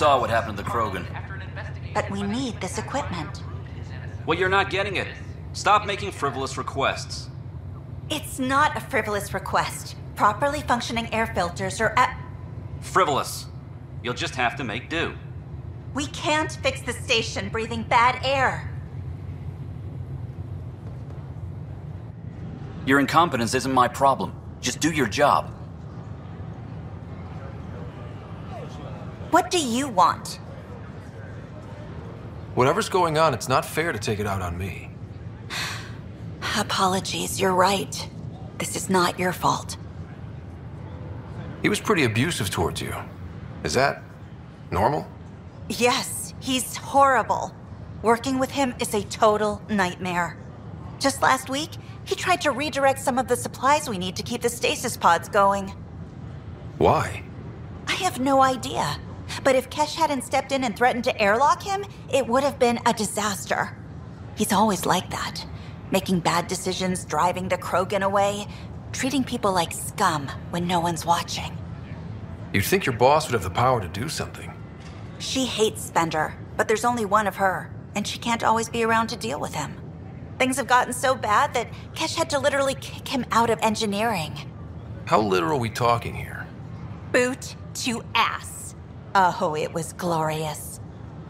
saw what happened to the Krogan. But we need this equipment. Well, you're not getting it. Stop making frivolous requests. It's not a frivolous request. Properly functioning air filters are at... Frivolous. You'll just have to make do. We can't fix the station breathing bad air. Your incompetence isn't my problem. Just do your job. What do you want? Whatever's going on, it's not fair to take it out on me. Apologies, you're right. This is not your fault. He was pretty abusive towards you. Is that normal? Yes, he's horrible. Working with him is a total nightmare. Just last week, he tried to redirect some of the supplies we need to keep the stasis pods going. Why? I have no idea. But if Kesh hadn't stepped in and threatened to airlock him, it would have been a disaster. He's always like that. Making bad decisions, driving the Krogan away, treating people like scum when no one's watching. You'd think your boss would have the power to do something. She hates Spender, but there's only one of her, and she can't always be around to deal with him. Things have gotten so bad that Kesh had to literally kick him out of engineering. How literal are we talking here? Boot to ass. Oh, it was glorious.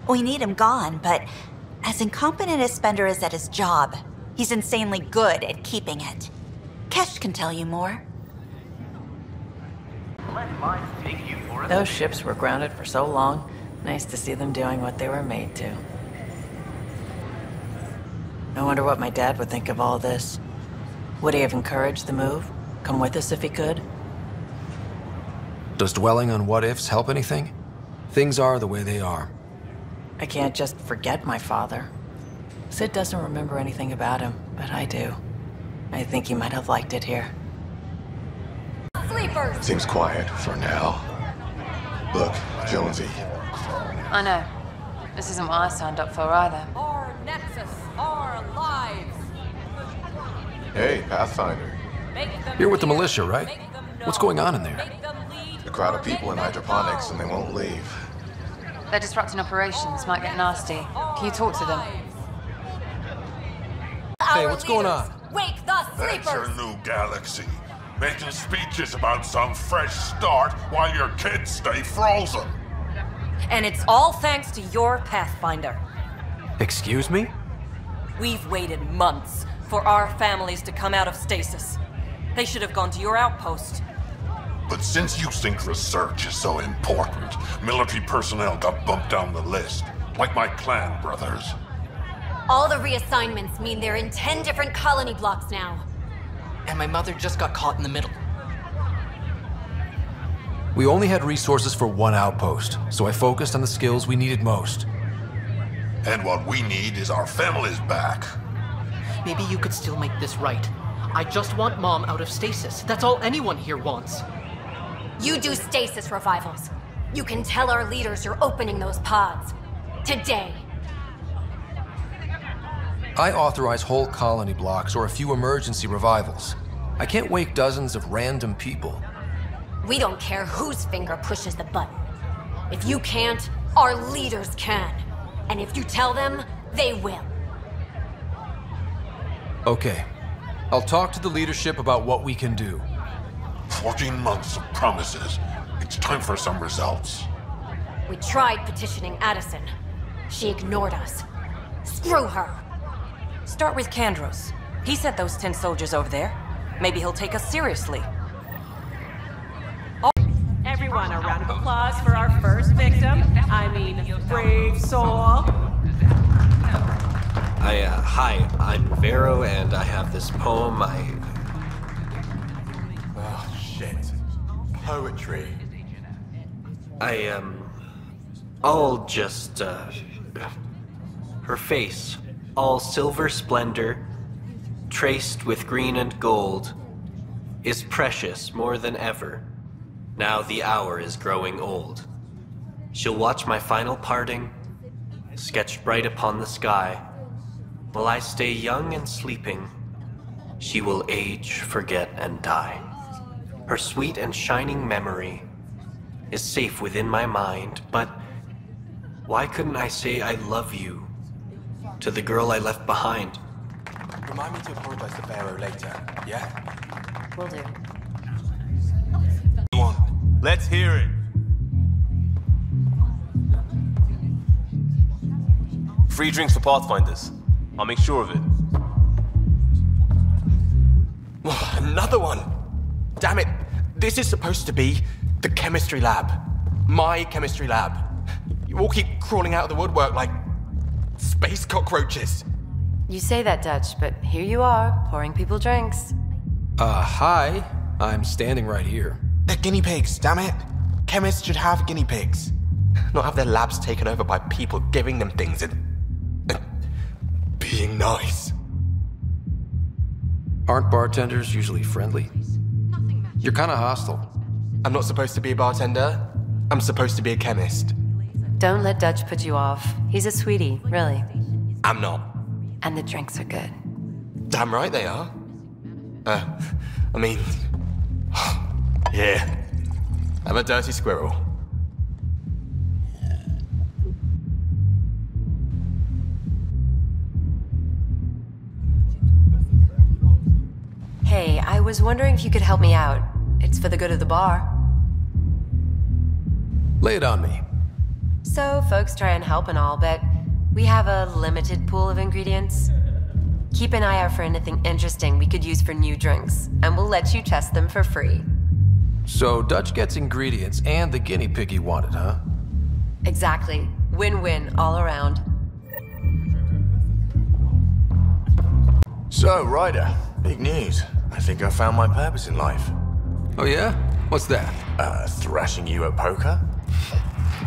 We need him gone, but as incompetent as Spender is at his job, he's insanely good at keeping it. Kesh can tell you more. Those ships were grounded for so long. Nice to see them doing what they were made to. I wonder what my dad would think of all this. Would he have encouraged the move? Come with us if he could? Does dwelling on what-ifs help anything? Things are the way they are. I can't just forget my father. Sid doesn't remember anything about him, but I do. I think he might have liked it here. Sleepers! Seems quiet for now. Look, Jonesy. I know. This isn't what I signed up for either. Our nexus, our lives! Hey, Pathfinder. You're with the militia, right? What's going on in there? A crowd of people in hydroponics and they won't leave. They're disrupting operations, might get nasty. Can you talk to them? Hey, what's going on? Wake the That's your sleepers! new galaxy. Making speeches about some fresh start while your kids stay frozen. And it's all thanks to your Pathfinder. Excuse me? We've waited months for our families to come out of stasis. They should have gone to your outpost. But since you think research is so important, military personnel got bumped down the list, like my clan brothers. All the reassignments mean they're in 10 different colony blocks now. And my mother just got caught in the middle. We only had resources for one outpost, so I focused on the skills we needed most. And what we need is our families back. Maybe you could still make this right. I just want Mom out of stasis. That's all anyone here wants. You do stasis revivals. You can tell our leaders you're opening those pods. Today. I authorize whole colony blocks or a few emergency revivals. I can't wake dozens of random people. We don't care whose finger pushes the button. If you can't, our leaders can. And if you tell them, they will. Okay. I'll talk to the leadership about what we can do. 14 months of promises. It's time for some results. We tried petitioning Addison. She ignored us. Screw her. Start with Kandros. He sent those 10 soldiers over there. Maybe he'll take us seriously. Everyone, a round of applause for our first victim. I mean, brave soul. Hi, I'm Vero, and I have this poem. Oh, shit. Poetry. All just, her face, all silver splendor, traced with green and gold, is precious more than ever. Now the hour is growing old. She'll watch my final parting, sketched bright upon the sky. While I stay young and sleeping, she will age, forget, and die. Her sweet and shining memory is safe within my mind, but Why couldn't I say I love you to the girl I left behind? Remind me to apologize to Barrow later, yeah? Will do. Come on, let's hear it. Free drinks for Pathfinders. I'll make sure of it. Another one! Damn it! This is supposed to be the chemistry lab. My chemistry lab. You all keep crawling out of the woodwork like space cockroaches. You say that, Dutch, but here you are, pouring people drinks. Hi. I'm standing right here. They're guinea pigs, damn it. Chemists should have guinea pigs. Not have their labs taken over by people giving them things and being nice. Aren't bartenders usually friendly? You're kind of hostile. I'm not supposed to be a bartender. I'm supposed to be a chemist. Don't let Dutch put you off. He's a sweetie, really. I'm not. And the drinks are good. Damn right they are. I mean... yeah. I'm a dirty squirrel. Hey, I was wondering if you could help me out. It's for the good of the bar. Lay it on me. So, folks try and help and all, but we have a limited pool of ingredients. Keep an eye out for anything interesting we could use for new drinks, and we'll let you test them for free. So Dutch gets ingredients and the guinea pig you wanted, huh? Exactly. Win-win all around. So, Ryder, big news. I think I found my purpose in life. Oh yeah? What's that? Thrashing you at poker?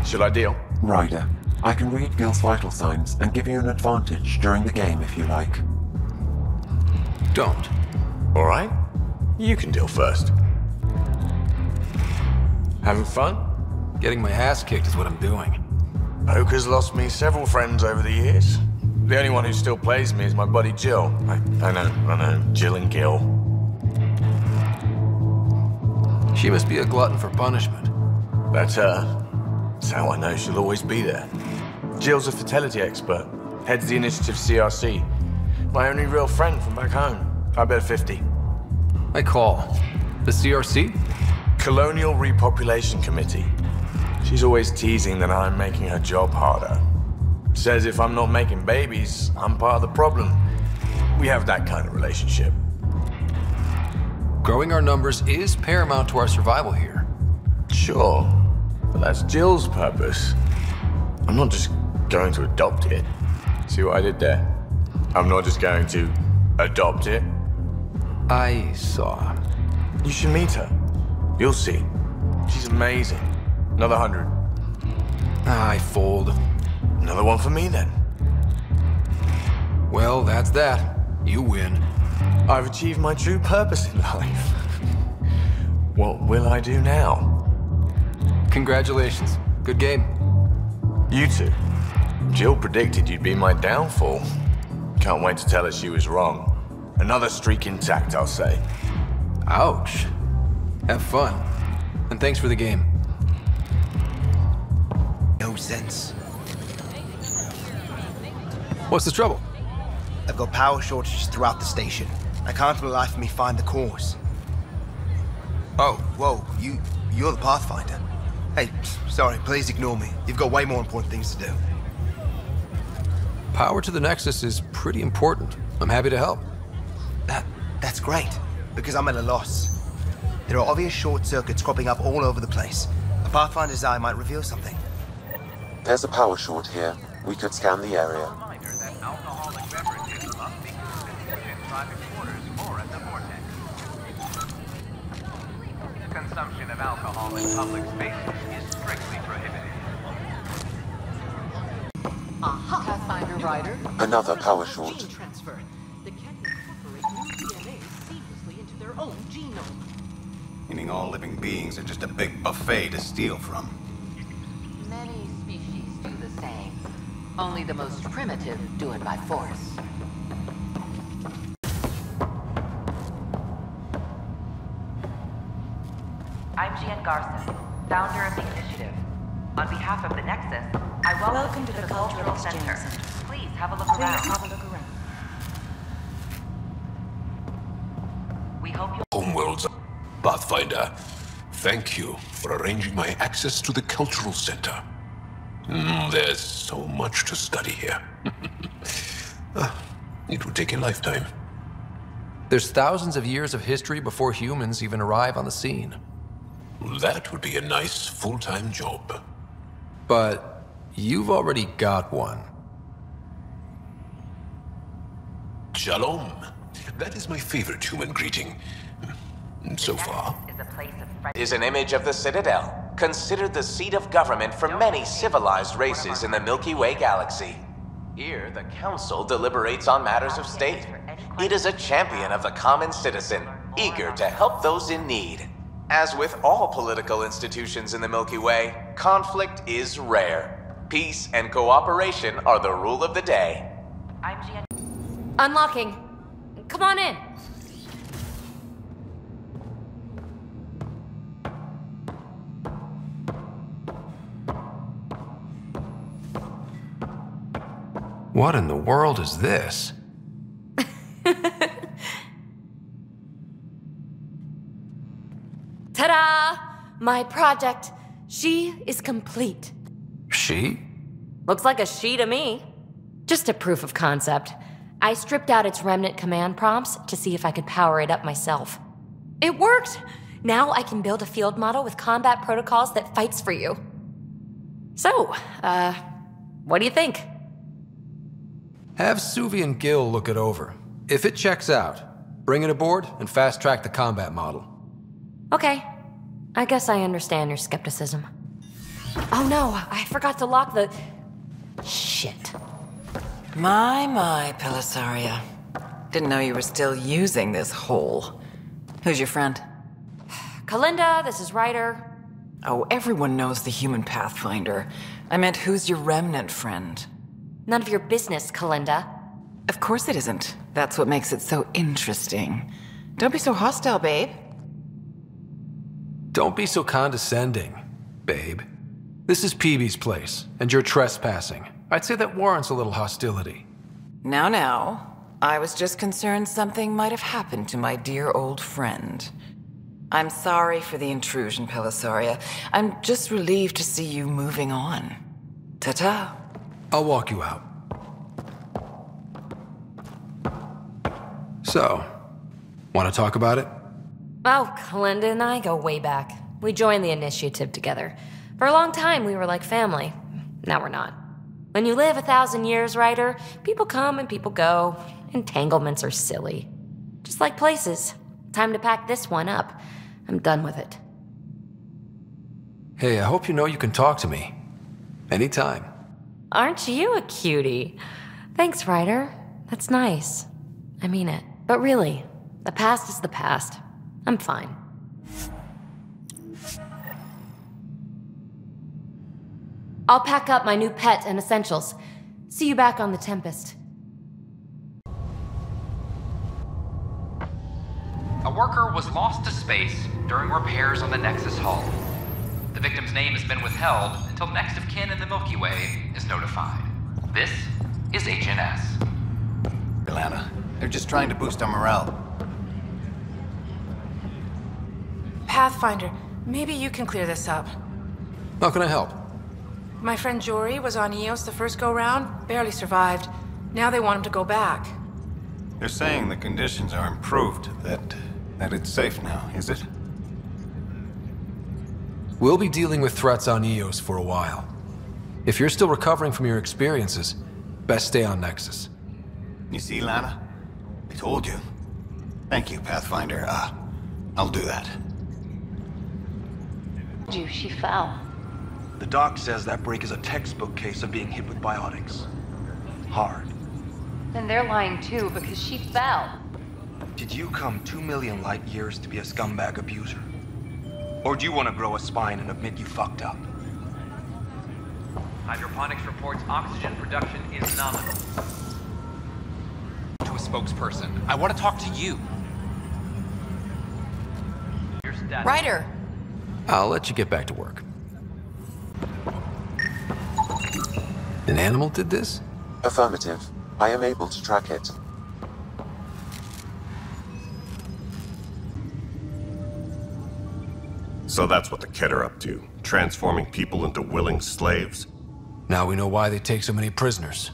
Should I deal? Ryder, I can read Gil's vital signs and give you an advantage during the game if you like. Don't. All right. You can deal first. Having fun? Getting my ass kicked is what I'm doing. Poker's lost me several friends over the years. The only one who still plays me is my buddy Jill. I know. Jill and Gil. She must be a glutton for punishment. That's her. That's how I know she'll always be there. Jill's a fertility expert. Heads the Initiative CRC. My only real friend from back home. I bet 50. I call. The CRC? Colonial Repopulation Committee. She's always teasing that I'm making her job harder. Says if I'm not making babies, I'm part of the problem. We have that kind of relationship. Growing our numbers is paramount to our survival here. Sure, but that's Jill's purpose. I'm not just going to adopt it. See what I did there? I'm not just going to adopt it. I saw. You should meet her. You'll see. She's amazing. Another 100. I fold. Another one for me, then. Well, that's that. You win. I've achieved my true purpose in life. What will I do now? Congratulations. Good game. You two. Jill predicted you'd be my downfall. Can't wait to tell her she was wrong. Another streak intact, I'll say. Ouch. Have fun. And thanks for the game. No sense. What's the trouble? I've got power shortages throughout the station. I can't for the life of me find the cause. Oh, whoa, you're the Pathfinder. Hey, sorry, please ignore me. You've got way more important things to do. Power to the Nexus is pretty important. I'm happy to help. That's great, because I'm at a loss. There are obvious short circuits cropping up all over the place. A Pathfinder's eye might reveal something. There's a power short here. We could scan the area. Consumption of alcohol in public spaces is strictly prohibited. Aha, Pathfinder Ryder. Another power short. Gene transfer. The Kett incorporate new DNA seamlessly into their own genome. Meaning all living beings are just a big buffet to steal from. Many species do the same. Only the most primitive do it by force. I'm Gian Garson, founder of the Initiative. On behalf of the Nexus, I welcome to the Cultural Center. Please have a look around. We hope you'll... Homeworlds, Pathfinder. Thank you for arranging my access to the Cultural Center. There's so much to study here. It would take a lifetime. There's thousands of years of history before humans even arrive on the scene. That would be a nice full-time job. But you've already got one. Shalom. That is my favorite human greeting. So far. Is an image of the Citadel, considered the seat of government for many civilized races in the Milky Way galaxy. Here, the Council deliberates on matters of state. It is a champion of the common citizen, eager to help those in need. As with all political institutions in the Milky Way, conflict is rare. Peace and cooperation are the rule of the day. Unlocking. Come on in. What in the world is this? Ta-da! My project. She is complete. She? Looks like a she to me. Just a proof of concept. I stripped out its Remnant command prompts to see if I could power it up myself. It worked! Now I can build a field model with combat protocols that fights for you. So, what do you think? Have Suvi and Gil look it over. If it checks out, bring it aboard and fast-track the combat model. Okay. I guess I understand your skepticism. Oh no, I forgot to lock the... Shit. My, Pellisaria. Didn't know you were still using this hole. Who's your friend? Kalinda, this is Ryder. Oh, everyone knows the human Pathfinder. I meant, who's your Remnant friend? None of your business, Kalinda. Of course it isn't. That's what makes it so interesting. Don't be so hostile, babe. Don't be so condescending, babe. This is PeeBee's place, and you're trespassing. I'd say that warrants a little hostility. Now. I was just concerned something might have happened to my dear old friend. I'm sorry for the intrusion, Pellisaria. I'm just relieved to see you moving on. Ta-ta. I'll walk you out. So, want to talk about it? Oh, Kalinda and I go way back. We joined the Initiative together. For a long time, we were like family. Now we're not. When you live 1,000 years, Ryder, people come and people go. Entanglements are silly. Just like places. Time to pack this one up. I'm done with it. Hey, I hope you know you can talk to me. Anytime. Aren't you a cutie? Thanks, Ryder. That's nice. I mean it. But really, the past is the past. I'm fine. I'll pack up my new pet and essentials. See you back on the Tempest. A worker was lost to space during repairs on the Nexus hull. The victim's name has been withheld until next of kin in the Milky Way is notified. This is HNS. Ilana, they're just trying to boost our morale. Pathfinder, maybe you can clear this up. How can I help? My friend Jory was on Eos the first go-round, barely survived. Now they want him to go back. They're saying the conditions are improved, that it's safe now, is it? We'll be dealing with threats on Eos for a while. If you're still recovering from your experiences, best stay on Nexus. You see, Lana? I told you. Thank you, Pathfinder. I'll do that. She fell. The doc says that break is a textbook case of being hit with biotics. Hard. Then they're lying too, because she fell. Did you come 2 million light years to be a scumbag abuser? Or do you want to grow a spine and admit you fucked up? Hydroponics reports oxygen production is nominal. To a spokesperson. I want to talk to you. Ryder! I'll let you get back to work. An animal did this? Affirmative. I am able to track it. So that's what the Kett are up to, transforming people into willing slaves? Now we know why they take so many prisoners.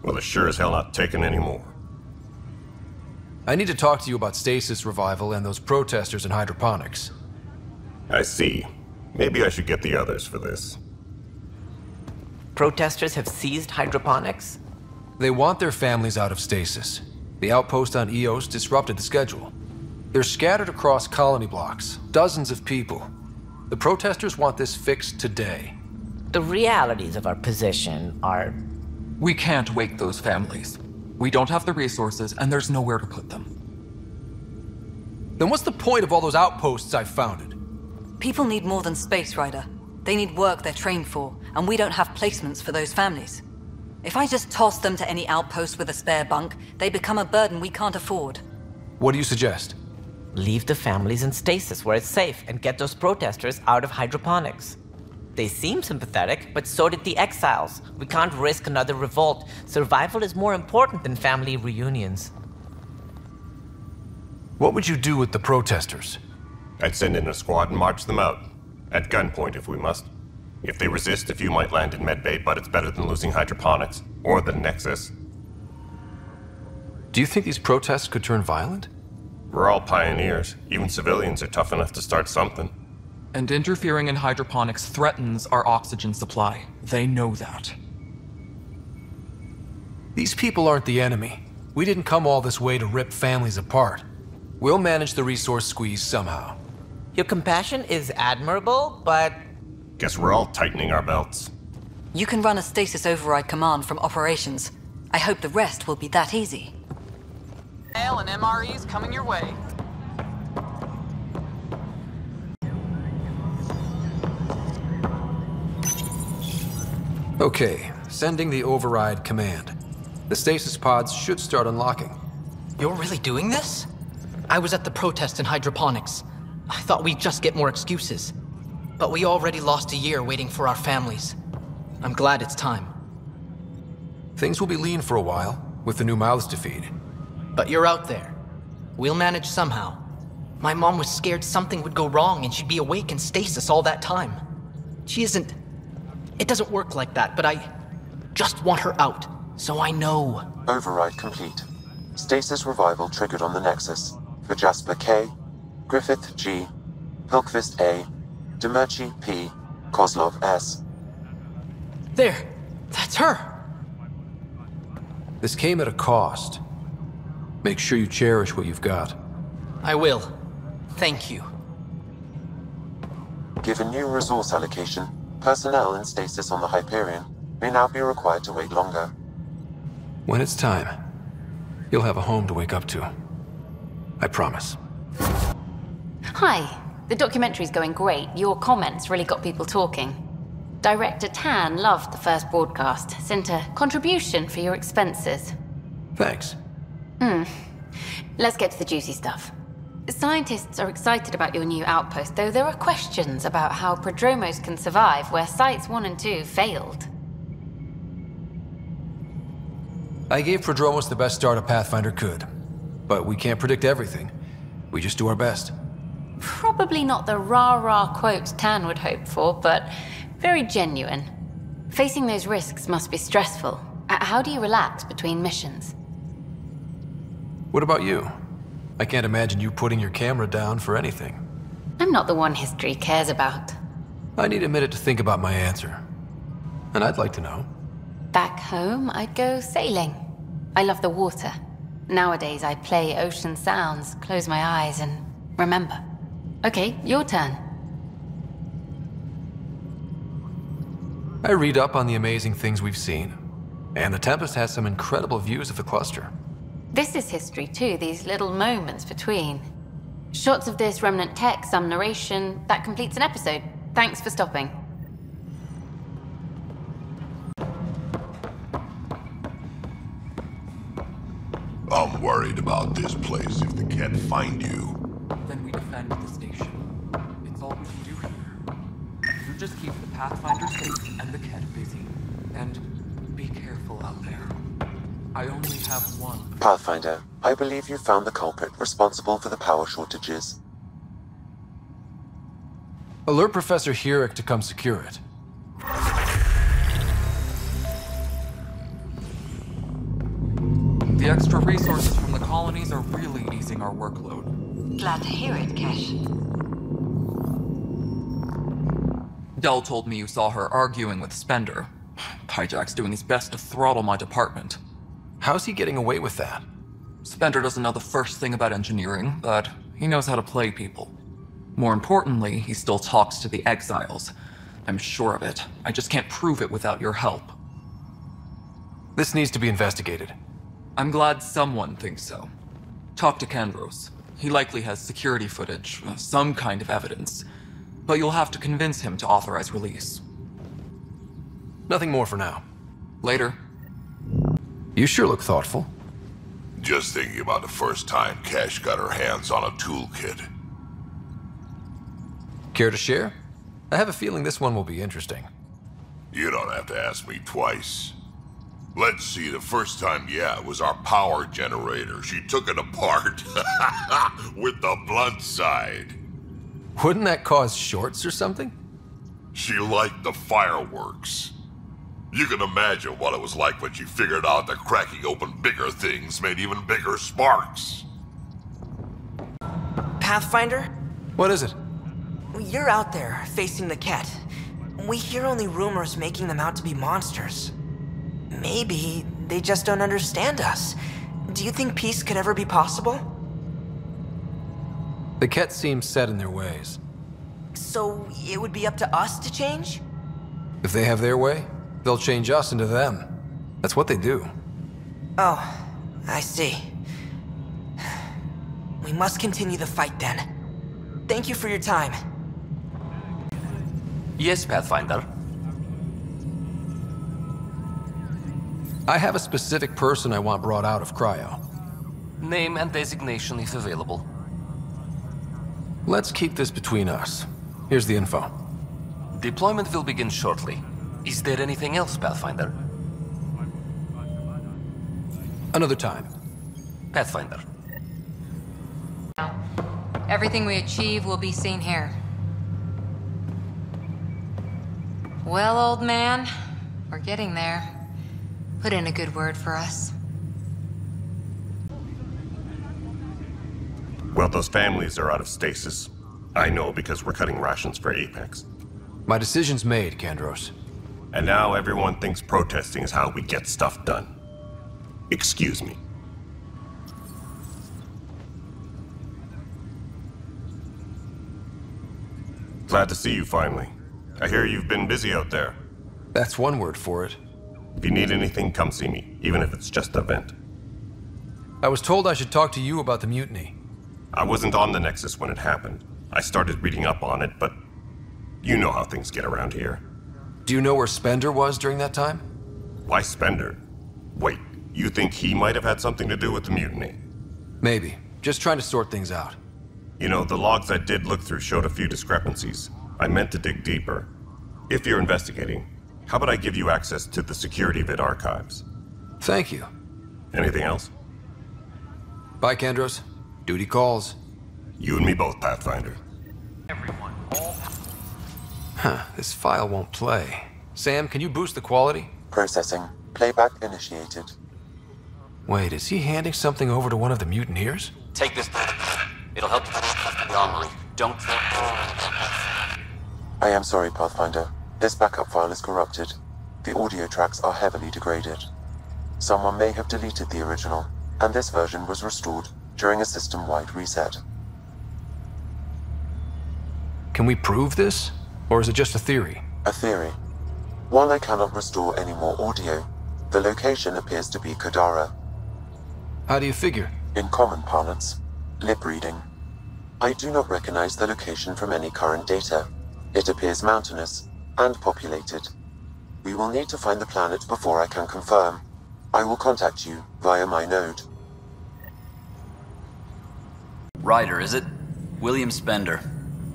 Well, they're sure as hell not taking any more. I need to talk to you about stasis revival and those protesters in hydroponics. I see. Maybe I should get the others for this. Protesters have seized hydroponics? They want their families out of stasis. The outpost on Eos disrupted the schedule. They're scattered across colony blocks, dozens of people. The protesters want this fixed today. The realities of our position are... We can't wake those families. We don't have the resources, and there's nowhere to put them. Then what's the point of all those outposts I've founded? People need more than space, Ryder. They need work they're trained for, and we don't have placements for those families. If I just toss them to any outpost with a spare bunk, they become a burden we can't afford. What do you suggest? Leave the families in stasis where it's safe and get those protesters out of hydroponics. They seem sympathetic, but so did the exiles. We can't risk another revolt. Survival is more important than family reunions. What would you do with the protesters? I'd send in a squad and march them out. At gunpoint if we must. If they resist, a few might land in medbay, but it's better than losing hydroponics. Or the Nexus. Do you think these protests could turn violent? We're all pioneers. Even civilians are tough enough to start something. And interfering in hydroponics threatens our oxygen supply. They know that. These people aren't the enemy. We didn't come all this way to rip families apart. We'll manage the resource squeeze somehow. Your compassion is admirable, but... Guess we're all tightening our belts. You can run a stasis override command from operations. I hope the rest will be that easy. Mail and MREs coming your way. Okay, sending the override command. The stasis pods should start unlocking. You're really doing this? I was at the protest in hydroponics. I thought we'd just get more excuses. But we already lost a year waiting for our families. I'm glad it's time. Things will be lean for a while, with the new mouths to feed. But you're out there. We'll manage somehow. My mom was scared something would go wrong and she'd be awake in stasis all that time. She isn't... It doesn't work like that, but I just want her out, so I know. Override complete. Stasis revival triggered on the Nexus. For Jasper K, Griffith G, Hilkvist A, Demerchi P, Kozlov S. There! That's her! This came at a cost. Make sure you cherish what you've got. I will. Thank you. Given new resource allocation, personnel in stasis on the Hyperion may now be required to wait longer. When it's time, you'll have a home to wake up to. I promise. Hi. The documentary's going great. Your comments really got people talking. Director Tan loved the first broadcast. Sent a contribution for your expenses. Thanks. Let's get to the juicy stuff. Scientists are excited about your new outpost, though there are questions about how prodromos can survive where Sites 1 and 2 failed. I gave Prodromos the best start a Pathfinder could. But we can't predict everything. We just do our best. Probably not the rah-rah quote Tan would hope for, but very genuine. Facing those risks must be stressful. How do you relax between missions? What about you? I can't imagine you putting your camera down for anything. I'm not the one history cares about. I need a minute to think about my answer. And I'd like to know. Back home, I'd go sailing. I love the water. Nowadays, I play ocean sounds, close my eyes, and remember. Okay, your turn. I read up on the amazing things we've seen. And the Tempest has some incredible views of the cluster. This is history too, these little moments between. Shots of this Remnant tech, some narration. That completes an episode. Thanks for stopping. I'm worried about this place if the Kett find you. Then we defend the station. It's all we can do here. You just keep the Pathfinder safe and the Kett busy. And careful out there. I only have one. Pathfinder, I believe you found the culprit responsible for the power shortages. Alert Professor Hurek to come secure it. The extra resources from the colonies are really easing our workload. Glad to hear it, Kett. Dell told me you saw her arguing with Spender. Hijack's doing his best to throttle my department. How's he getting away with that? Spender doesn't know the first thing about engineering, but he knows how to play people. More importantly, he still talks to the exiles. I'm sure of it. I just can't prove it without your help. This needs to be investigated. I'm glad someone thinks so. Talk to Kandros. He likely has security footage, some kind of evidence. But you'll have to convince him to authorize release. Nothing more for now. Later. You sure look thoughtful. Just thinking about the first time Cash got her hands on a toolkit. Care to share? I have a feeling this one will be interesting. You don't have to ask me twice. Let's see, the first time, yeah, it was our power generator. She took it apart with the blunt side. Wouldn't that cause shorts or something? She liked the fireworks. You can imagine what it was like when she figured out that cracking open bigger things made even bigger sparks. Pathfinder? What is it? You're out there, facing the Kett. We hear only rumors making them out to be monsters. Maybe they just don't understand us. Do you think peace could ever be possible? The Kett seem set in their ways. So it would be up to us to change? If they have their way, they'll change us into them. That's what they do. Oh, I see. We must continue the fight then. Thank you for your time. Yes, Pathfinder. I have a specific person I want brought out of cryo. Name and designation if available. Let's keep this between us. Here's the info. Deployment will begin shortly. Is there anything else, Pathfinder? Another time. Pathfinder. Everything we achieve will be seen here. Well, old man, we're getting there. Put in a good word for us. Well, those families are out of stasis. I know because we're cutting rations for Apex. My decision's made, Kandros. And now everyone thinks protesting is how we get stuff done. Excuse me. Glad to see you finally. I hear you've been busy out there. That's one word for it. If you need anything, come see me, even if it's just a vent. I was told I should talk to you about the mutiny. I wasn't on the Nexus when it happened. I started reading up on it, but you know how things get around here. Do you know where Spender was during that time? Why Spender? Wait, you think he might have had something to do with the mutiny? Maybe. Just trying to sort things out. You know, the logs I did look through showed a few discrepancies. I meant to dig deeper. If you're investigating, how about I give you access to the security vid archives? Thank you. Anything else? Bye, Kandros. Duty calls. You and me both, Pathfinder. Everyone, Huh, this file won't play. Sam, can you boost the quality? Processing. Playback initiated. Wait, is he handing something over to one of the mutineers? Take this. It'll help the armory. Don't... I am sorry, Pathfinder. This backup file is corrupted. The audio tracks are heavily degraded. Someone may have deleted the original, and this version was restored during a system-wide reset. Can we prove this? Or is it just a theory? A theory. While I cannot restore any more audio, the location appears to be Kadara. How do you figure? In common parlance, lip reading. I do not recognize the location from any current data. It appears mountainous and populated. We will need to find the planet before I can confirm. I will contact you via my node. Ryder, is it? William Spender.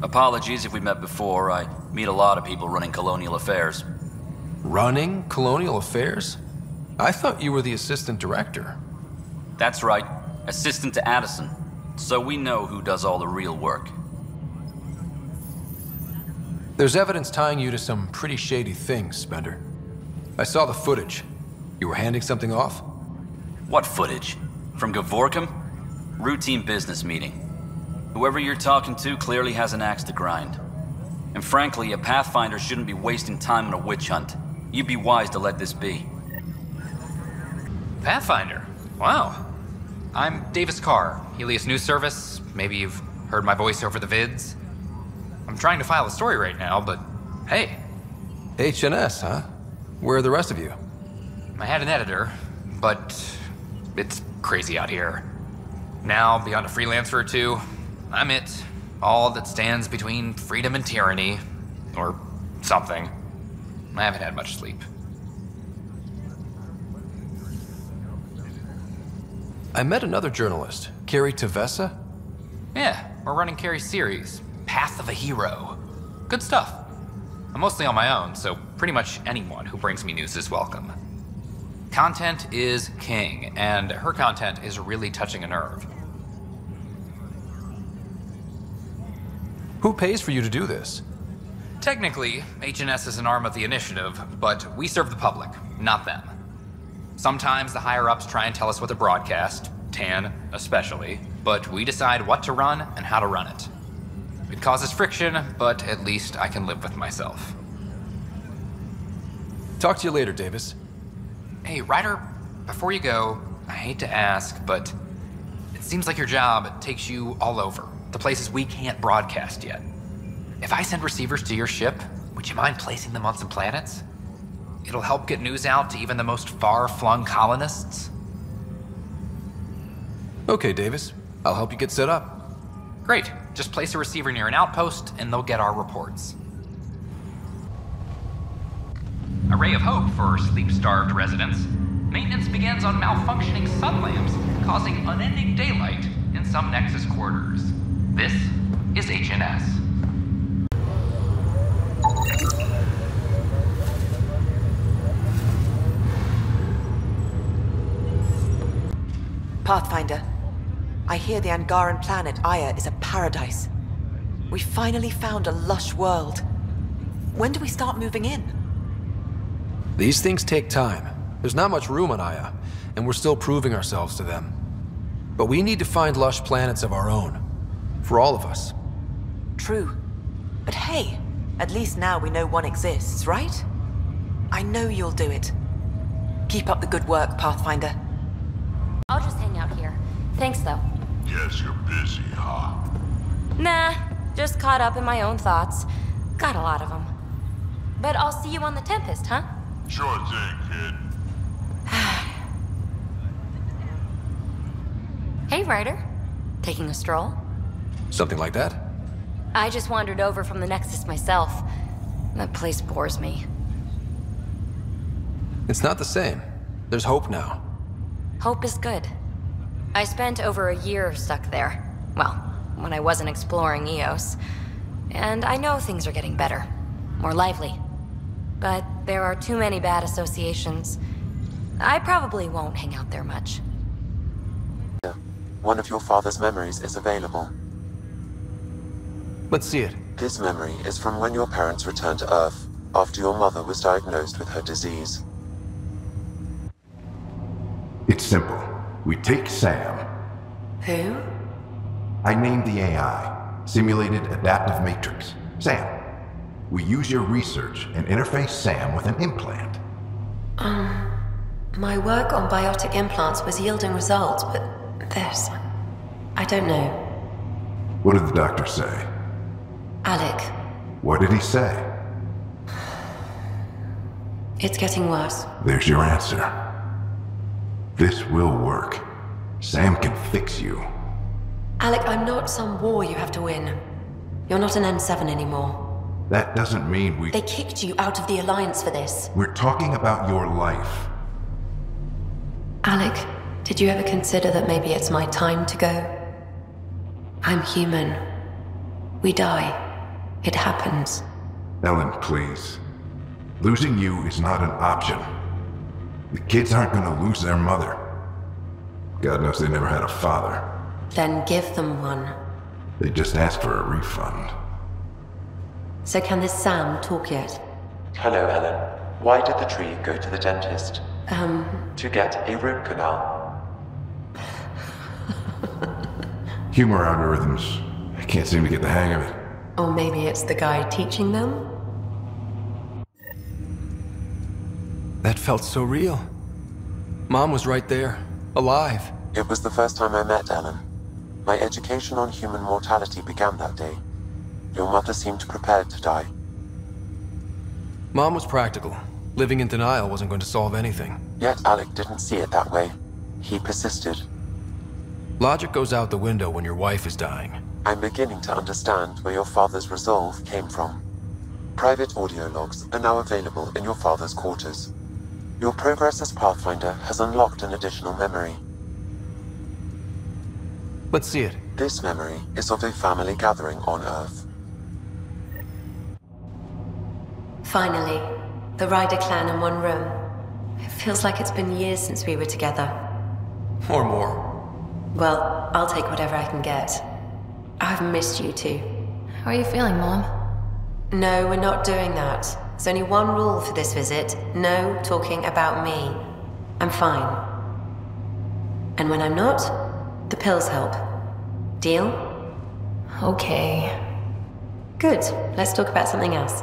Apologies if we met before. I meet a lot of people running colonial affairs. Running colonial affairs? I thought you were the assistant director. That's right. Assistant to Addison. So we know who does all the real work. There's evidence tying you to some pretty shady things, Spender. I saw the footage. You were handing something off? What footage? From Gavorkum? Routine business meeting. Whoever you're talking to clearly has an axe to grind. And frankly, a Pathfinder shouldn't be wasting time on a witch hunt. You'd be wise to let this be. Pathfinder? Wow. I'm Davis Carr, Helios News Service. Maybe you've heard my voice over the vids. I'm trying to file a story right now, but hey. HNS, huh? Where are the rest of you? I had an editor, but it's crazy out here. Now, beyond a freelancer or two, I'm it. All that stands between freedom and tyranny. Or something. I haven't had much sleep. I met another journalist, Carrie Tavessa. Yeah, we're running Carrie's series, Path of a Hero. Good stuff. I'm mostly on my own, so pretty much anyone who brings me news is welcome. Content is king, and her content is really touching a nerve. Who pays for you to do this? Technically, HNS is an arm of the Initiative, but we serve the public, not them. Sometimes the higher-ups try and tell us what to broadcast, Tan especially, but we decide what to run and how to run it. It causes friction, but at least I can live with myself. Talk to you later, Davis. Hey, Ryder, before you go, I hate to ask, but it seems like your job takes you all over, the places we can't broadcast yet. If I send receivers to your ship, would you mind placing them on some planets? It'll help get news out to even the most far-flung colonists. Okay, Davis. I'll help you get set up. Great. Just place a receiver near an outpost, and they'll get our reports. A ray of hope for sleep-starved residents. Maintenance begins on malfunctioning sun lamps, causing unending daylight in some Nexus quarters. This is HNS. Pathfinder, I hear the Angaran planet Aya is a paradise. We finally found a lush world. When do we start moving in? These things take time. There's not much room on Aya, and we're still proving ourselves to them. But we need to find lush planets of our own. For all of us. True. But hey, at least now we know one exists, right? I know you'll do it. Keep up the good work, Pathfinder. I'll just hang out here. Thanks, though. Yes, you're busy, huh? Nah, just caught up in my own thoughts. Got a lot of them. But I'll see you on the Tempest, huh? Sure thing, kid. Hey, Ryder. Taking a stroll? Something like that? I just wandered over from the Nexus myself. That place bores me. It's not the same. There's hope now. Hope is good. I spent over a year stuck there. Well, when I wasn't exploring Eos. And I know things are getting better. More lively. But there are too many bad associations. I probably won't hang out there much. One of your father's memories is available. Let's see it. This memory is from when your parents returned to Earth, after your mother was diagnosed with her disease. It's simple. We take Sam. Who? I named the AI, Simulated Adaptive Matrix. Sam. We use your research and interface Sam with an implant. My work on biotic implants was yielding results, but this... I don't know. What did the doctor say? Alec, What did he say? it's getting worse. There's your answer. This will work. Sam can fix you. Alec, I'm not some war you have to win. You're not an N7 anymore. That doesn't mean we... They kicked you out of the Alliance for this. We're talking about your life. Alec, did you ever consider that maybe it's my time to go? I'm human. We die. It happens. Ellen, please. Losing you is not an option. The kids aren't gonna lose their mother. God knows they never had a father. Then give them one. They just asked for a refund. So can this Sam talk yet? Hello, Ellen. Why did the tree go to the dentist? To get a root canal. Humor algorithms. I can't seem to get the hang of it. Or maybe it's the guy teaching them? That felt so real. Mom was right there, alive. It was the first time I met Ellen. My education on human mortality began that day. Your mother seemed prepared to die. Mom was practical. Living in denial wasn't going to solve anything. Yet Alec didn't see it that way. He persisted. Logic goes out the window when your wife is dying. I'm beginning to understand where your father's resolve came from. Private audio logs are now available in your father's quarters. Your progress as Pathfinder has unlocked an additional memory. Let's see it. This memory is of a family gathering on Earth. Finally, the Ryder clan in one room. It feels like it's been years since we were together. Or more. Well, I'll take whatever I can get. I've missed you too. How are you feeling, Mom? No, we're not doing that. There's only one rule for this visit. No talking about me. I'm fine. And when I'm not, the pills help. Deal? Okay. Good. Let's talk about something else.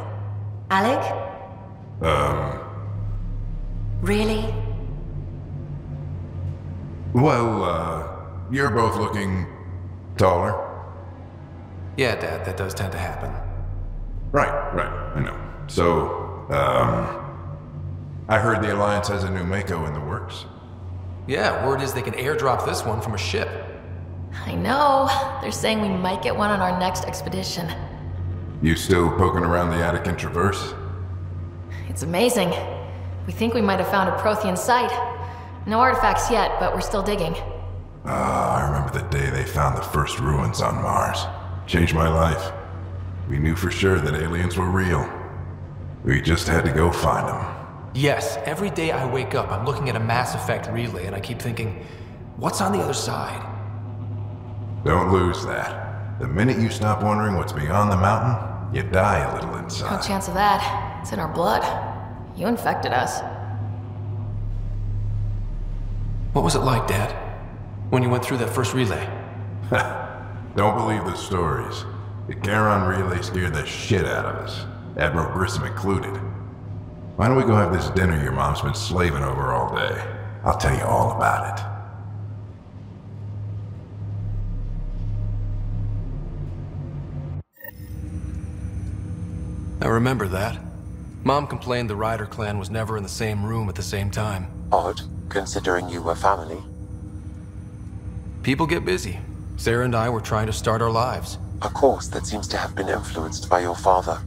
Alec? Really? Well, you're both looking taller. Yeah, Dad, that does tend to happen. Right, I know. So, I heard the Alliance has a new Mako in the works. Yeah, word is they can airdrop this one from a ship. I know. They're saying we might get one on our next expedition. You still poking around the Attican Traverse? It's amazing. We think we might have found a Prothean site. No artifacts yet, but we're still digging. I remember the day they found the first ruins on Mars. Changed my life. We knew for sure that aliens were real. We just had to go find them. Yes, every day I wake up, I'm looking at a Mass Effect relay and I keep thinking, what's on the other side? Don't lose that. The minute you stop wondering what's beyond the mountain, you die a little inside. No chance of that. It's in our blood. You infected us. What was it like, Dad? When you went through that first relay? Don't believe the stories. The Charon relay scared the shit out of us. Admiral Grissom included. Why don't we go have this dinner your mom's been slaving over all day? I'll tell you all about it. I remember that. Mom complained the Ryder clan was never in the same room at the same time. Odd, considering you were family. People get busy. Sara and I were trying to start our lives. A course that seems to have been influenced by your father.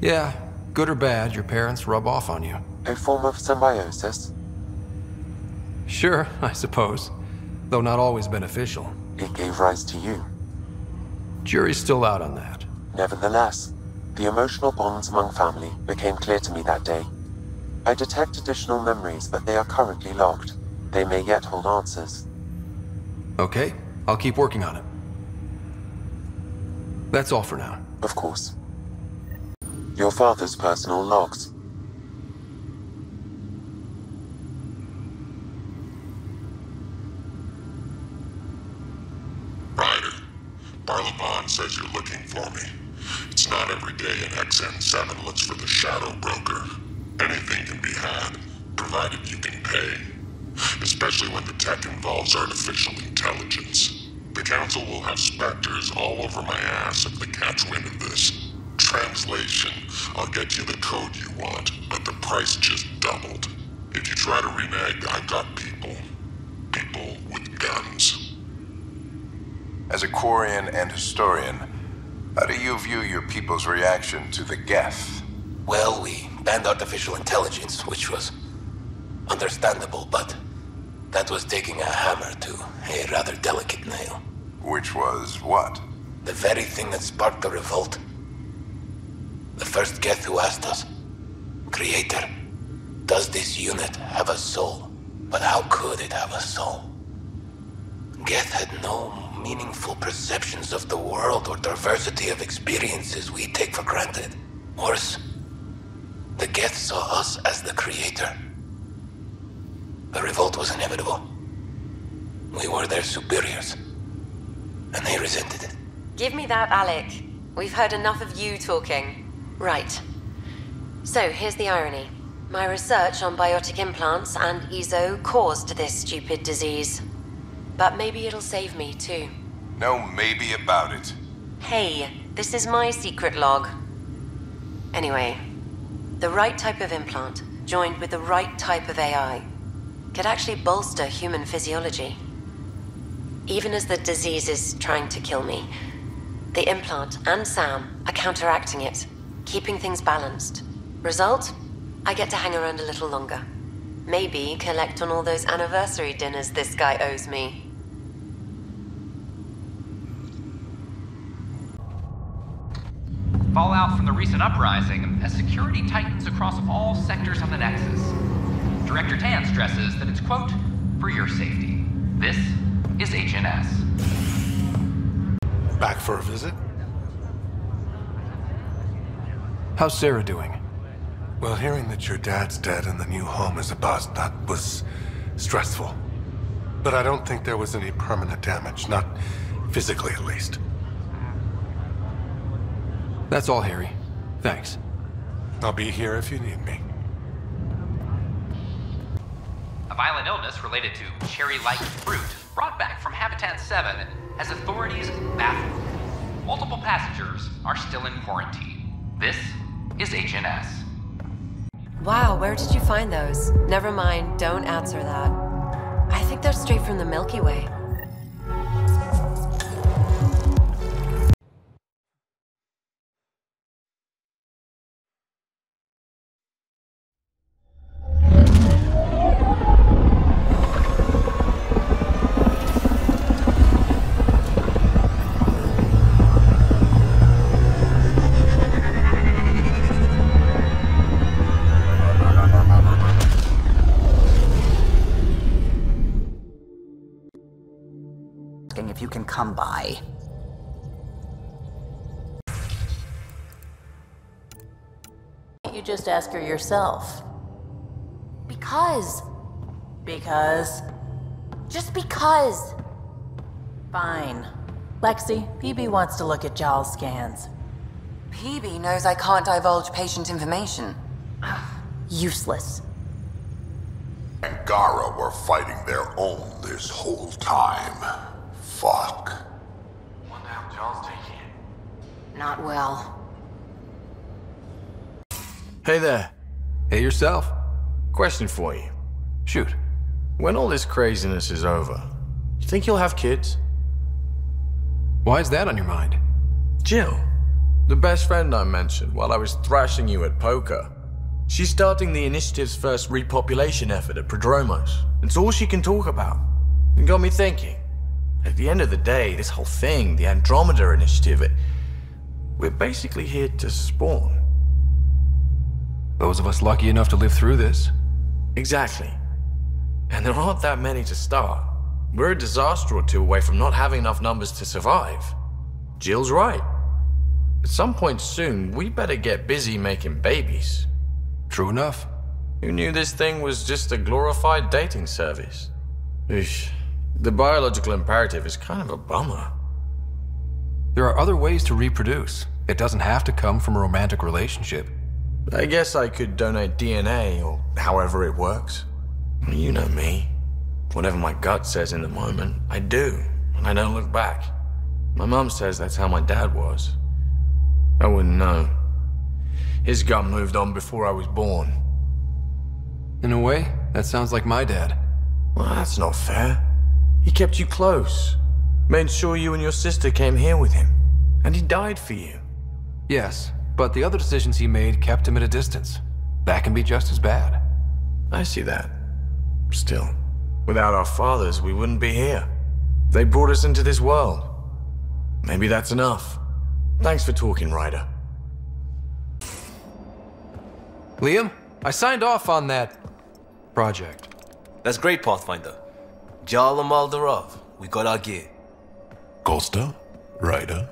Yeah, good or bad, your parents rub off on you. A form of symbiosis? Sure, I suppose. Though not always beneficial. It gave rise to you. Jury's still out on that. Nevertheless, the emotional bonds among family became clear to me that day. I detect additional memories, but they are currently locked. They may yet hold answers. Okay, I'll keep working on it. That's all for now. Of course. Your father's personal logs. Ryder, Barlaban says you're looking for me. It's not every day an XN7 looks for the Shadow Broker. Anything can be had, provided you can pay. Especially when the tech involves artificial intelligence. The Council will have specters all over my ass if they catch wind of this. Translation, I'll get you the code you want, but the price just doubled. If you try to renege, I've got people. People with guns. As a Quarian and historian, how do you view your people's reaction to the Geth? Well, we banned artificial intelligence, which was understandable, but that was taking a hammer to a rather delicate nail. Which was what? The very thing that sparked the revolt. The first Geth who asked us, Creator, Does this unit have a soul? But how could it have a soul? Geth had no meaningful perceptions of the world or diversity of experiences we take for granted. Worse, the Geth saw us as the creator. The revolt was inevitable. We were their superiors, and they resented it. Give me that, Alec. We've heard enough of you talking. Right. So, here's the irony. My research on biotic implants and EZO caused this stupid disease. But maybe it'll save me, too. No maybe about it. Hey, this is my secret log. Anyway, the right type of implant, joined with the right type of AI, could actually bolster human physiology. Even as the disease is trying to kill me, the implant and Sam are counteracting it, keeping things balanced. Result? I get to hang around a little longer. Maybe collect on all those anniversary dinners this guy owes me. Fallout from the recent uprising as security tightens across all sectors of the Nexus. Director Tan stresses that it's, quote, for your safety. This is HNS. Back for a visit? How's Sara doing? Well, hearing that your dad's dead and the new home is a bust, that was stressful. But I don't think there was any permanent damage, not physically at least. That's all, Harry. Thanks. I'll be here if you need me. A violent illness related to cherry-like fruit brought back from Habitat 7 has authorities baffled. Multiple passengers are still in quarantine. This is HNS. Wow, where did you find those? Never mind, don't answer that. I think they're straight from the Milky Way. If you can come by. You just ask her yourself. Because. Because? Just because. Fine. Lexi, PeeBee wants to look at Jaal's scans. PeeBee knows I can't divulge patient information. Useless. Angara were fighting their own this whole time. Fuck. Wonder how Jaal's taking it. Not well. Hey there. Hey yourself. Question for you. Shoot. When all this craziness is over, you think you'll have kids? Why is that on your mind? Jill, the best friend I mentioned while I was thrashing you at poker. She's starting the Initiative's first repopulation effort at Prodromos. It's all she can talk about. It got me thinking. At the end of the day, this whole thing, the Andromeda Initiative, we're basically here to spawn. Those of us lucky enough to live through this. Exactly. And there aren't that many to start. We're a disaster or two away from not having enough numbers to survive. Jill's right. At some point soon, we better get busy making babies. True enough. Who knew this thing was just a glorified dating service? Eesh. The biological imperative is kind of a bummer. There are other ways to reproduce. It doesn't have to come from a romantic relationship. I guess I could donate DNA, or however it works. You know me. Whatever my gut says in the moment, I do, and I don't look back. My mum says that's how my dad was. I wouldn't know. His gut moved on before I was born. In a way, that sounds like my dad. Well, that's not fair. He kept you close, made sure you and your sister came here with him, and he died for you. Yes, but the other decisions he made kept him at a distance. That can be just as bad. I see that. Still, without our fathers, we wouldn't be here. They brought us into this world. Maybe that's enough. Thanks for talking, Ryder. Liam, I signed off on that project. That's great, Pathfinder. Jarl and Maldarov, we got our gear. Costa? Ryder?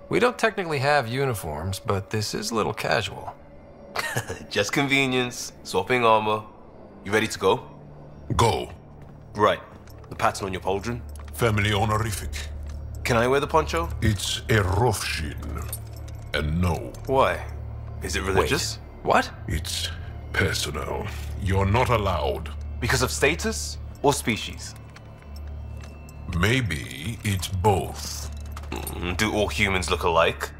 We don't technically have uniforms, but this is a little casual. Just convenience, swapping armor. You ready to go? Go. Right. The pattern on your pauldron? Family honorific. Can I wear the poncho? It's a Rofshin. And no. Why? Is it religious? Wait, what? It's personal. You're not allowed. Because of status or species? Maybe it's both. Do all humans look alike?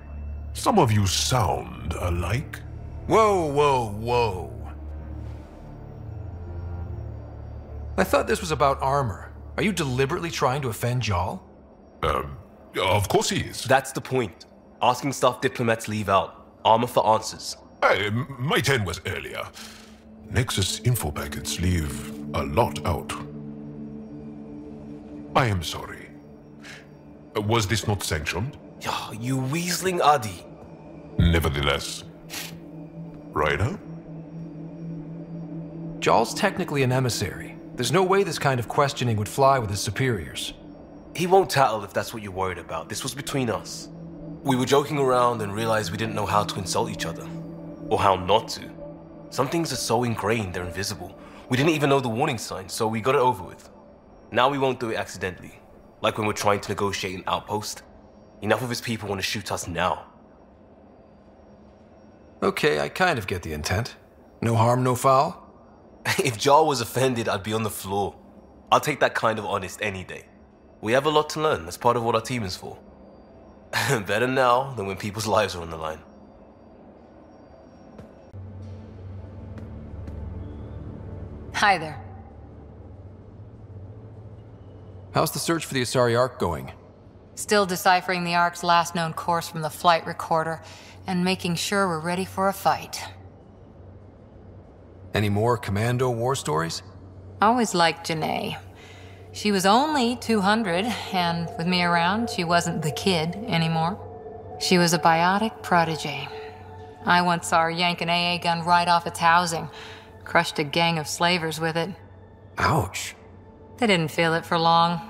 Some of you sound alike. Whoa, whoa, whoa. I thought this was about armor. Are you deliberately trying to offend Jarl? Of course he is. That's the point. Asking stuff diplomats leave out. Armor for answers. My turn was earlier. Nexus info packets leave a lot out. I am sorry. Was this not sanctioned? You weaseling Adi. Nevertheless. Ryder? Jarl's technically an emissary. There's no way this kind of questioning would fly with his superiors. He won't tattle if that's what you're worried about. This was between us. We were joking around and realized we didn't know how to insult each other. Or how not to. Some things are so ingrained they're invisible. We didn't even know the warning signs, so we got it over with. Now we won't do it accidentally. Like when we're trying to negotiate an outpost. Enough of his people want to shoot us now. Okay, I kind of get the intent. No harm, no foul? If Jarl was offended, I'd be on the floor. I'll take that kind of honest any day. We have a lot to learn. That's part of what our team is for. Better now than when people's lives are on the line. Hi there. How's the search for the Asari Ark going? Still deciphering the Ark's last known course from the flight recorder and making sure we're ready for a fight. Any more commando war stories? Always liked Janae. She was only 200, and with me around, she wasn't the kid anymore. She was a biotic prodigy. I once saw her yank an AA gun right off its housing, crushed a gang of slavers with it. Ouch. They didn't feel it for long.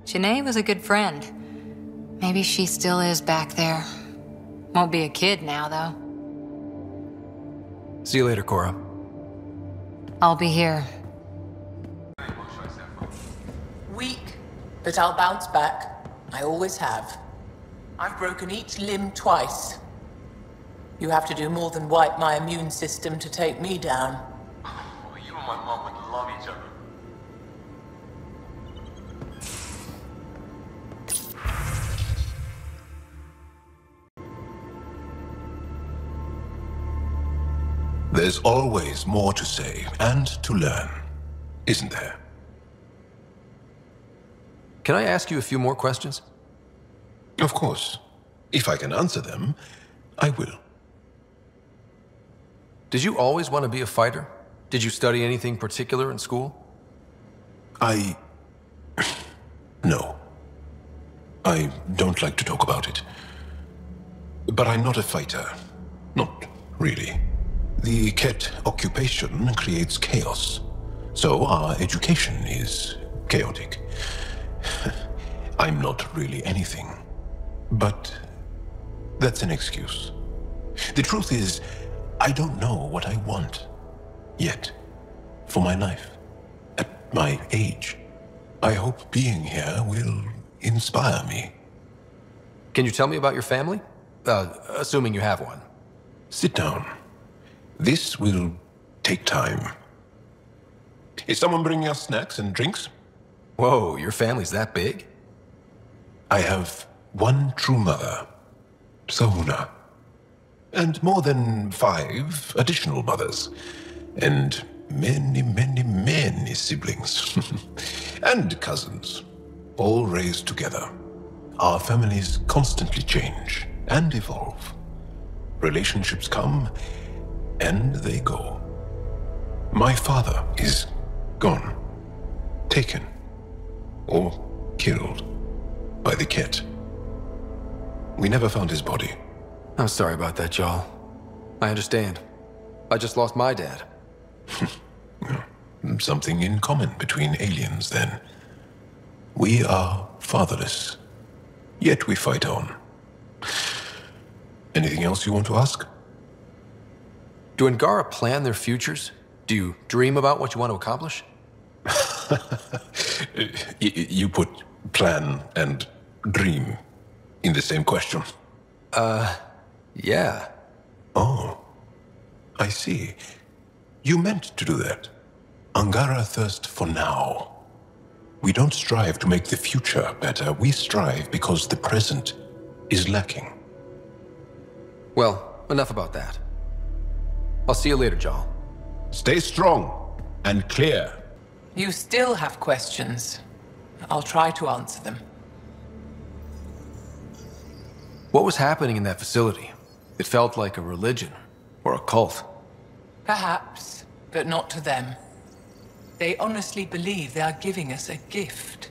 Janae was a good friend. Maybe she still is back there. Won't be a kid now, though. See you later, Cora. I'll be here. Weak, but I'll bounce back. I always have. I've broken each limb twice. You have to do more than wipe my immune system to take me down. You and my mom would love each other. There's always more to say and to learn, isn't there? Can I ask you a few more questions? Of course. If I can answer them, I will. Did you always want to be a fighter? Did you study anything particular in school? No. I don't like to talk about it. But I'm not a fighter. Not really. The Kett occupation creates chaos. So our education is chaotic. I'm not really anything. But that's an excuse. The truth is, I don't know what I want. Yet. For my life. At my age. I hope being here will inspire me. Can you tell me about your family? Assuming you have one. Sit down. This will take time. Is someone bringing us snacks and drinks? Whoa, your family's that big? I have one true mother, Sahuna, and more than 5 additional mothers, and many siblings, and cousins, all raised together. Our families constantly change and evolve. Relationships come and they go. My father is gone, taken, or killed by the Kett. We never found his body. I'm sorry about that, Jarl. I understand. I just lost my dad. Something in common between aliens, then. We are fatherless, yet we fight on. Anything else you want to ask? Do Angara plan their futures? Do you dream about what you want to accomplish? You put plan and dream in the same question. Yeah. Oh, I see. You meant to do that. Angara thirst for now. We don't strive to make the future better. We strive because the present is lacking. Well, enough about that. I'll see you later, Jarl. Stay strong and clear. You still have questions. I'll try to answer them. What was happening in that facility? It felt like a religion or a cult. Perhaps, but not to them. They honestly believe they are giving us a gift.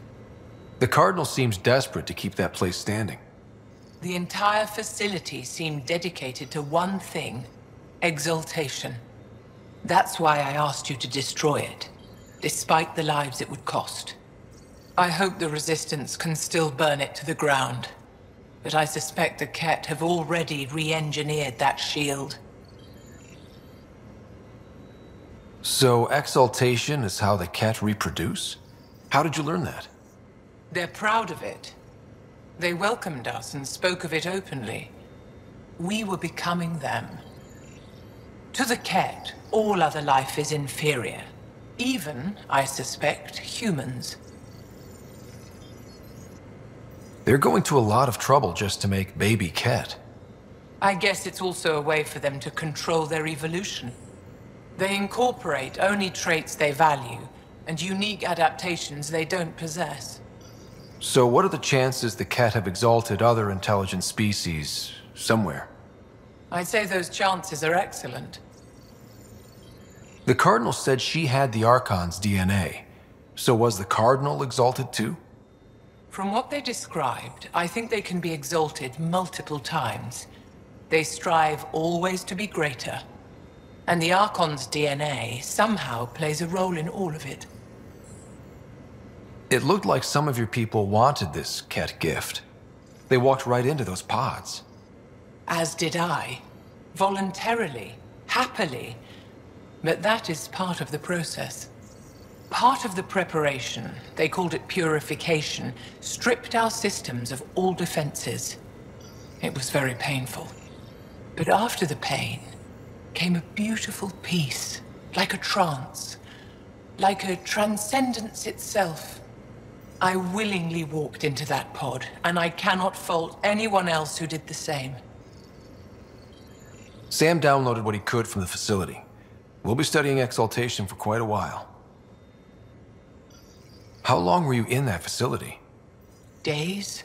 The Cardinal seems desperate to keep that place standing. The entire facility seemed dedicated to one thing: exaltation. That's why I asked you to destroy it, despite the lives it would cost. I hope the Resistance can still burn it to the ground, but I suspect the Kett have already re-engineered that shield. So exaltation is how the Kett reproduce? How did you learn that? They're proud of it. They welcomed us and spoke of it openly. We were becoming them. To the Kett, all other life is inferior. Even, I suspect, humans. They're going to a lot of trouble just to make baby Kett. I guess it's also a way for them to control their evolution. They incorporate only traits they value, and unique adaptations they don't possess. So what are the chances the Kett have exalted other intelligent species somewhere? I'd say those chances are excellent. The Cardinal said she had the Archon's DNA. So was the Cardinal exalted too? From what they described, I think they can be exalted multiple times. They strive always to be greater. And the Archon's DNA somehow plays a role in all of it. It looked like some of your people wanted this Kett gift. They walked right into those pods. As did I. Voluntarily. Happily. But that is part of the process. Part of the preparation, they called it purification, stripped our systems of all defenses. It was very painful. But after the pain came a beautiful peace, like a trance, like a transcendence itself. I willingly walked into that pod, and I cannot fault anyone else who did the same. Sam downloaded what he could from the facility. We'll be studying exaltation for quite a while. How long were you in that facility? Days.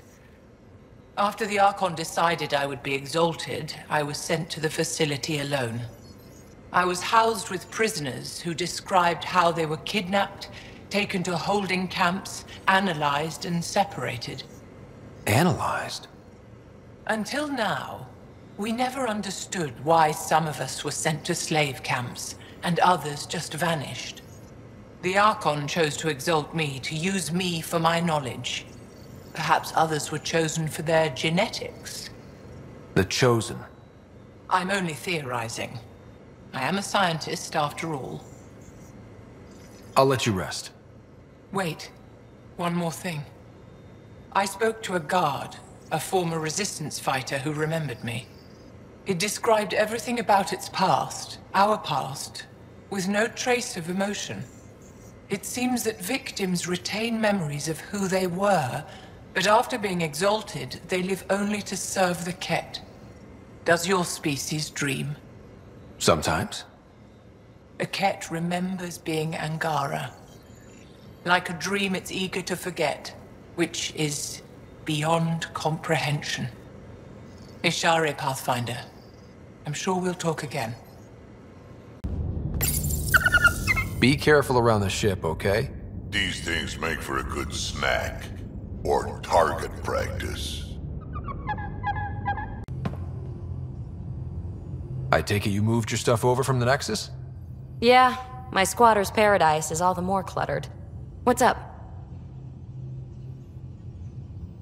After the Archon decided I would be exalted, I was sent to the facility alone. I was housed with prisoners who described how they were kidnapped, taken to holding camps, analyzed and separated. Analyzed? Until now, we never understood why some of us were sent to slave camps and others just vanished. The Archon chose to exalt me, to use me for my knowledge. Perhaps others were chosen for their genetics. The Chosen. I'm only theorizing. I am a scientist, after all. I'll let you rest. Wait. One more thing. I spoke to a guard, a former resistance fighter who remembered me. It described everything about its past, our past, with no trace of emotion. It seems that victims retain memories of who they were, but after being exalted, they live only to serve the Kett. Does your species dream? Sometimes. A Kett remembers being Angara. Like a dream it's eager to forget, which is beyond comprehension. Ishare, Pathfinder. I'm sure we'll talk again. Be careful around the ship, okay? These things make for a good snack. Or target practice. I take it you moved your stuff over from the Nexus? Yeah, my squatter's paradise is all the more cluttered. What's up?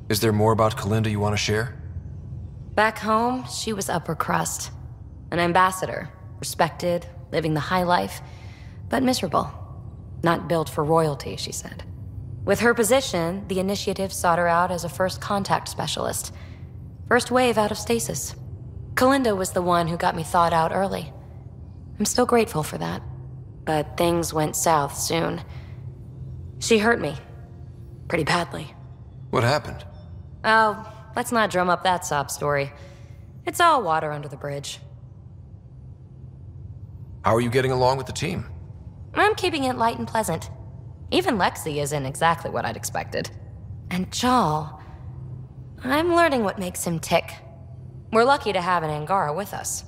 Is there more about Kalinda you want to share? Back home, she was upper crust. An ambassador, respected, living the high life, but miserable. Not built for royalty, she said. With her position, the Initiative sought her out as a first contact specialist. First wave out of stasis. Kalinda was the one who got me thawed out early. I'm still grateful for that. But things went south soon. She hurt me. Pretty badly. What happened? Oh, let's not drum up that sob story. It's all water under the bridge. How are you getting along with the team? I'm keeping it light and pleasant. Even Lexi isn't exactly what I'd expected. And Jal, I'm learning what makes him tick. We're lucky to have an Angara with us.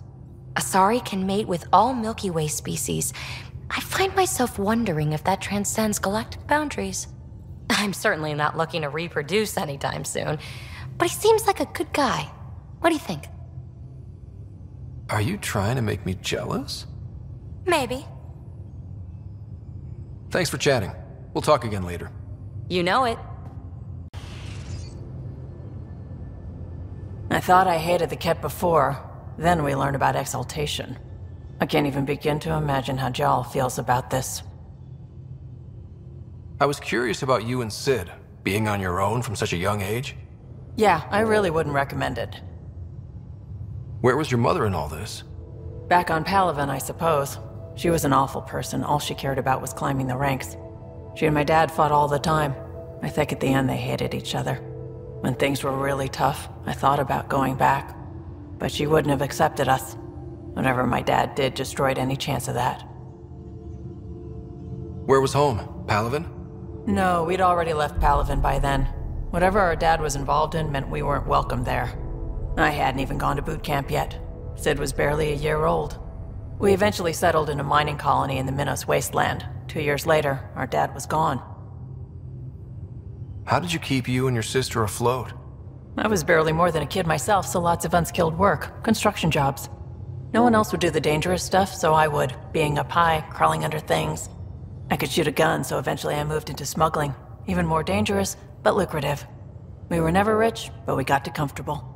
Asari can mate with all Milky Way species. I find myself wondering if that transcends galactic boundaries. I'm certainly not looking to reproduce anytime soon, but he seems like a good guy. What do you think? Are you trying to make me jealous? Maybe. Thanks for chatting. We'll talk again later. You know it. I thought I hated the Kett before. Then we learned about exaltation. I can't even begin to imagine how Jal feels about this. I was curious about you and Sid, being on your own from such a young age. Yeah, I really wouldn't recommend it. Where was your mother in all this? Back on Palaven, I suppose. She was an awful person. All she cared about was climbing the ranks. She and my dad fought all the time. I think at the end they hated each other. When things were really tough, I thought about going back. But she wouldn't have accepted us. Whatever my dad did destroyed any chance of that. Where was home? Palaven? No, we'd already left Palaven by then. Whatever our dad was involved in meant we weren't welcome there. I hadn't even gone to boot camp yet. Sid was barely a year old. We eventually settled in a mining colony in the Minos wasteland. 2 years later, our dad was gone. How did you keep you and your sister afloat? I was barely more than a kid myself, so lots of unskilled work, construction jobs. No one else would do the dangerous stuff, so I would, being up high, crawling under things. I could shoot a gun, so eventually I moved into smuggling. Even more dangerous, but lucrative. We were never rich, but we got to comfortable.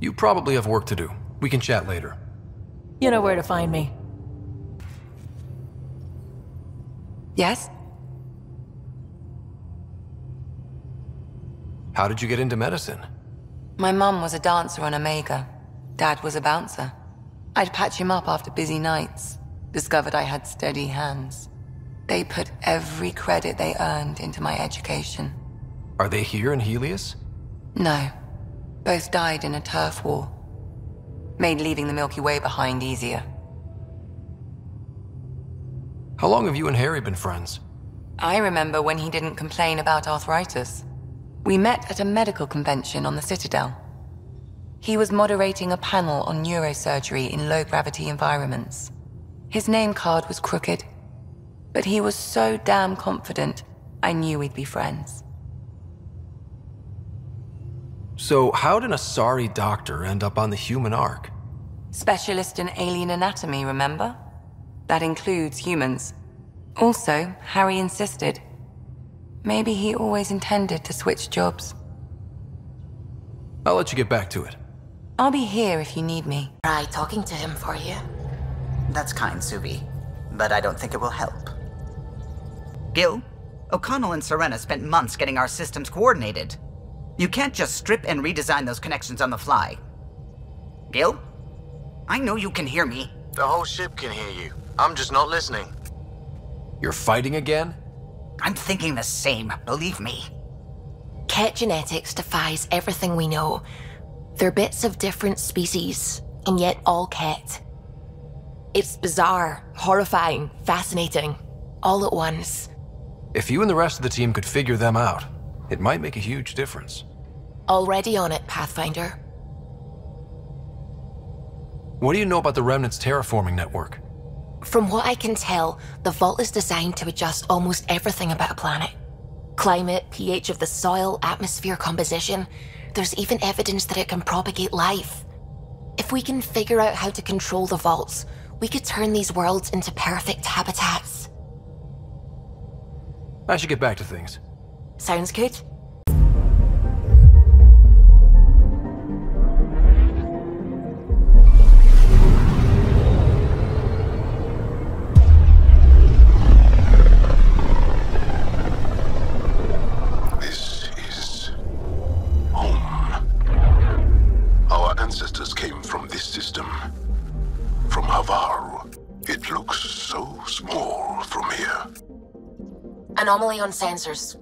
You probably have work to do. We can chat later. You know where to find me. Yes? How did you get into medicine? My mum was a dancer on Omega. Dad was a bouncer. I'd patch him up after busy nights. Discovered I had steady hands. They put every credit they earned into my education. Are they here in Helios? No. Both died in a turf war. Made leaving the Milky Way behind easier. How long have you and Harry been friends? I remember when he didn't complain about arthritis. We met at a medical convention on the Citadel. He was moderating a panel on neurosurgery in low-gravity environments. His name card was crooked, but he was so damn confident, I knew we'd be friends. So how did an Asari doctor end up on the human Ark? Specialist in alien anatomy, remember? That includes humans. Also, Harry insisted. Maybe he always intended to switch jobs. I'll let you get back to it. I'll be here if you need me. Try talking to him for you. That's kind, Subi, but I don't think it will help. Gil, O'Connell and Serena spent months getting our systems coordinated. You can't just strip and redesign those connections on the fly. Gil? I know you can hear me. The whole ship can hear you. I'm just not listening. You're fighting again? I'm thinking the same, believe me. Kett genetics defies everything we know. They're bits of different species, and yet all Kett. It's bizarre, horrifying, fascinating, all at once. If you and the rest of the team could figure them out, it might make a huge difference. Already on it, Pathfinder. What do you know about the Remnant's terraforming network? From what I can tell, the vault is designed to adjust almost everything about a planet. Climate, pH of the soil, atmosphere composition. There's even evidence that it can propagate life. If If we can figure out how to control the vaults, we could turn these worlds into perfect habitats. I should get back to things. Sounds good. This is home. Our ancestors came from this system. From Havaru. It looks so small from here. Anomaly on sensors.